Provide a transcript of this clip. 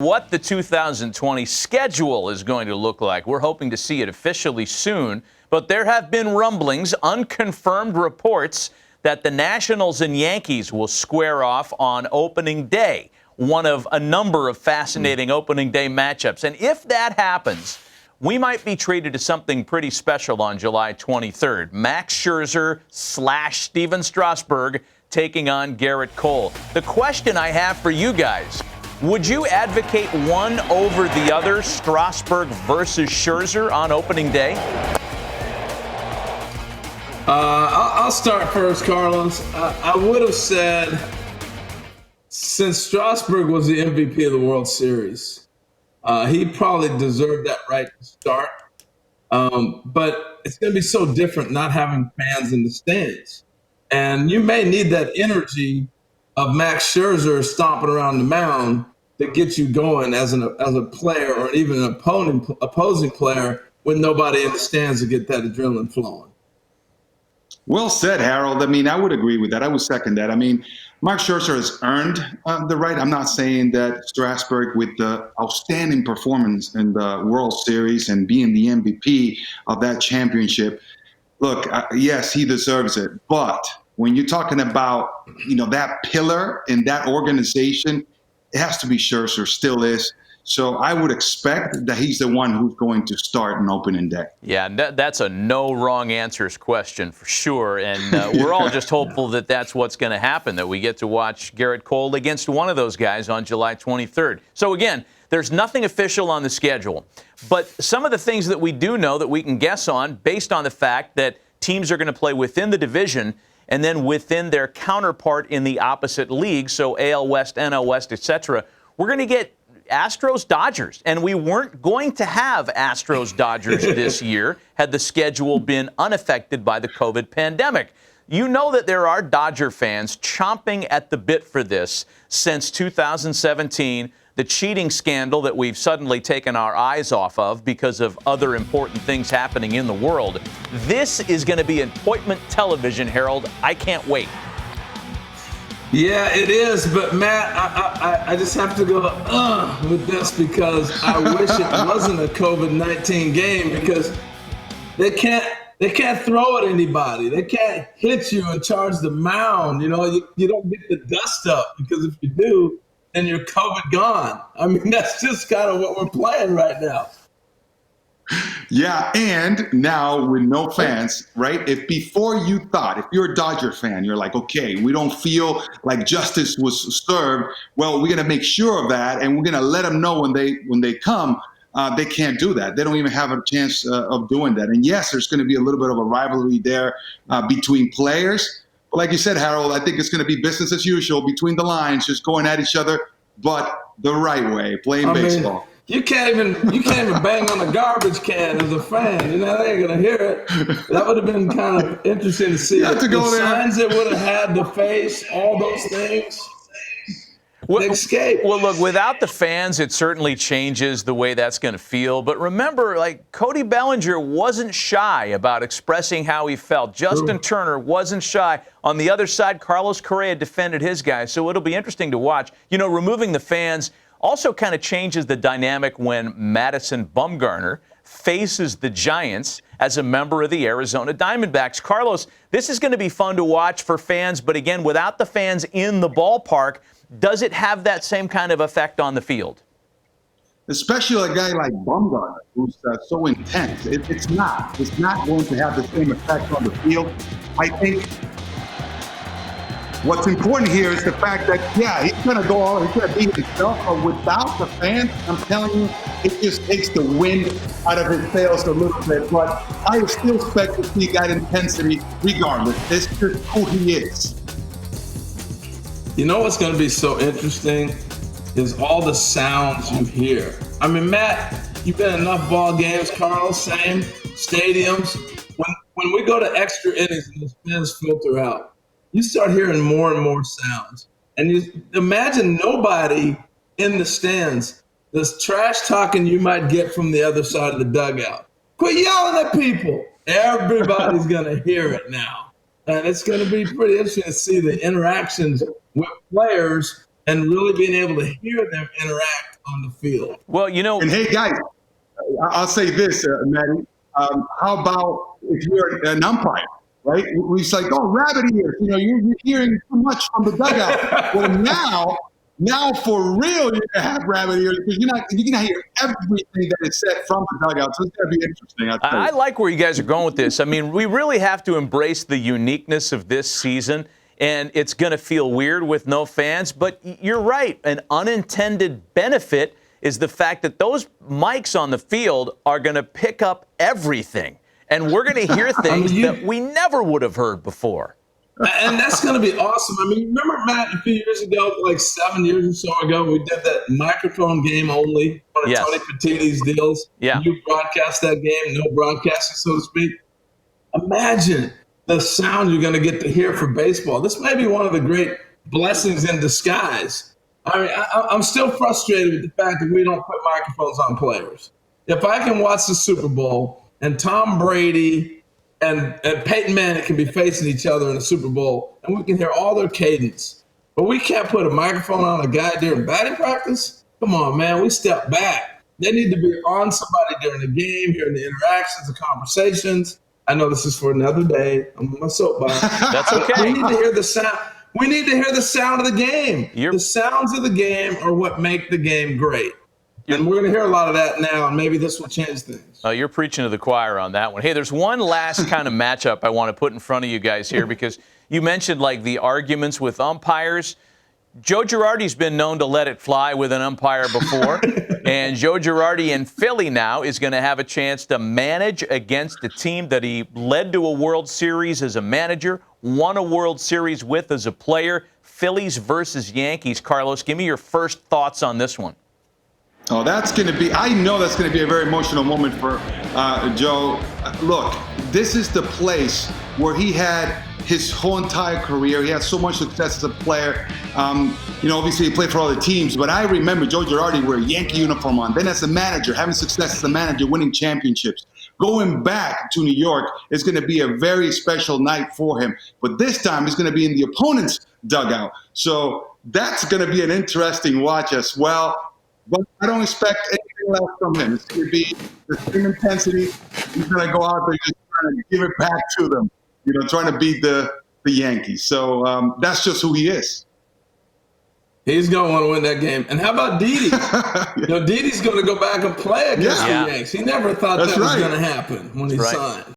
What the 2020 schedule is going to look like. We're hoping to see it officially soon, but there have been rumblings, unconfirmed reports, that the Nationals and Yankees will square off on opening day, one of a number of fascinating opening day matchups. And if that happens, we might be treated to something pretty special on July 23rd. Max Scherzer / Steven Strasburg taking on Garrett Cole. The question I have for you guys: would you advocate one over the other, Strasburg versus Scherzer on opening day? I'll start first, Carlos. I would have said, since Strasburg was the MVP of the World Series, he probably deserved that right to start. But it's going to be so different not having fans in the stands. And you may need that energy of Max Scherzer stomping around the mound to get you going as a player, or even an opposing player, with nobody in the stands to get that adrenaline flowing. Well said, Harold. I mean, I would agree with that. I would second that. I mean, Mark Scherzer has earned the right. I'm not saying that Strasburg, with the outstanding performance in the World Series and being the MVP of that championship, look, yes, he deserves it. But when you're talking about, that pillar in that organization, it has to be Scherzer, still is. So I would expect that he's the one who's going to start on opening day. Yeah, that's a no wrong answers question for sure. And we're all just hopeful that that's what's going to happen, that we get to watch Garrett Cole against one of those guys on July 23rd. So again, there's nothing official on the schedule. But some of the things that we do know that we can guess on, based on the fact that teams are going to play within the division and then within their counterpart in the opposite league, so AL West, NL West, etc., we're going to get Astros-Dodgers, and we weren't going to have Astros-Dodgers this year had the schedule been unaffected by the COVID pandemic. You know that there are Dodger fans chomping at the bit for this since 2017, the cheating scandal that we've suddenly taken our eyes off of because of other important things happening in the world. This is going to be appointment television, Harold. I can't wait. Yeah, it is. But, Matt, I just have to go with this, because I wish it wasn't a COVID-19 game, because they can't throw at anybody. They can't hit you and charge the mound. You don't get the dust up, because if you do, then you're COVID gone. I mean, that's just kind of what we're playing right now. Yeah, and now with no fans, right? If before you thought, if you're a Dodger fan, you're like, okay, we don't feel like justice was served. Well, we're going to make sure of that, and we're going to let them know when they come. They can't do that. They don't even have a chance of doing that. And yes, there's going to be a little bit of a rivalry there between players. But like you said, Harold, I think it's going to be business as usual between the lines, just going at each other, but the right way, playing baseball. You can't even bang on the garbage can as a fan. They ain't gonna hear it. That would have been kind of interesting to see. You have to go there. Signs it would have had to face all those things. Escape. Well, look, without the fans, it certainly changes the way that's going to feel. But remember, Cody Bellinger wasn't shy about expressing how he felt. Justin Turner wasn't shy. On the other side, Carlos Correa defended his guy. So it'll be interesting to watch. Removing the fans also kind of changes the dynamic when Madison Bumgarner faces the Giants as a member of the Arizona Diamondbacks. Carlos, this is going to be fun to watch for fans, but again, without the fans in the ballpark, does it have that same kind of effect on the field? Especially a guy like Bumgarner, who's so intense. It's not going to have the same effect on the field. I think what's important here is the fact that, he's going to go he's going to be himself, but without the fans, I'm telling you, it just takes the wind out of his sails a little bit. But I still expect to see that intensity regardless. It's just who he is. You know what's going to be so interesting is all the sounds you hear. I mean, Matt, you've been in enough ball games, Carlos, same stadiums. When we go to extra innings and the fans filter out, you start hearing more and more sounds. And you imagine nobody in the stands, this trash talking you might get from the other side of the dugout. Quit yelling at people. Everybody's going to hear it now. And it's going to be pretty interesting to see the interactions with players and really being able to hear them interact on the field. Well, And hey, guys, I'll say this, Maddie. How about if you're an umpire, right? We say, oh, rabbit ears. You're hearing too much from the dugout. Well, now for real, you're gonna have rabbit ears because you're gonna hear everything that is said from the dugout. So it's gonna be interesting. I like where you guys are going with this. I mean, we really have to embrace the uniqueness of this season. And it's going to feel weird with no fans. But you're right. An unintended benefit is the fact that those mics on the field are going to pick up everything. And we're going to hear things that we never would have heard before. And that's going to be awesome. I mean, remember, Matt, a few years ago, like 7 years or so ago, we did that microphone game only, one of Tony Petitti's deals. Yeah. You broadcast that game, no broadcasting, so to speak. Imagine the sound you're going to get to hear for baseball. This may be one of the great blessings in disguise. I mean, I'm still frustrated with the fact that we don't put microphones on players. If I can watch the Super Bowl and Tom Brady and Peyton Manning can be facing each other in the Super Bowl and we can hear all their cadence, but we can't put a microphone on a guy during batting practice? Come on, man, we step back. They need to be on somebody during the game, hearing the interactions, the conversations. I know this is for another day. I'm on my soapbox. That's okay. We need to hear the sound. We need to hear the sound of the game. The sounds of the game are what make the game great. And we're going to hear a lot of that now, and maybe this will change things. You're preaching to the choir on that one. Hey, there's one last kind of matchup I want to put in front of you guys here because you mentioned like the arguments with umpires. Joe Girardi's been known to let it fly with an umpire before, and Joe Girardi in Philly now is going to have a chance to manage against a team that he led to a World Series as a manager, won a World Series with as a player. Phillies versus Yankees. Carlos, give me your first thoughts on this one. Oh, I know that's going to be a very emotional moment for Joe. Look, this is the place where he had his whole entire career. He had so much success as a player. Obviously he played for all the teams, but I remember Joe Girardi with a Yankee uniform on. Then as a manager, having success as a manager, winning championships. Going back to New York is going to be a very special night for him. But this time he's going to be in the opponent's dugout. So that's going to be an interesting watch as well. But I don't expect anything less from him. It's going to be the same intensity. He's going to go out there just trying to give it back to them. Trying to beat the Yankees. So that's just who he is. He's going to want to win that game. And how about Didi? Didi's going to go back and play against the Yankees. He never thought that was going to happen when he signed.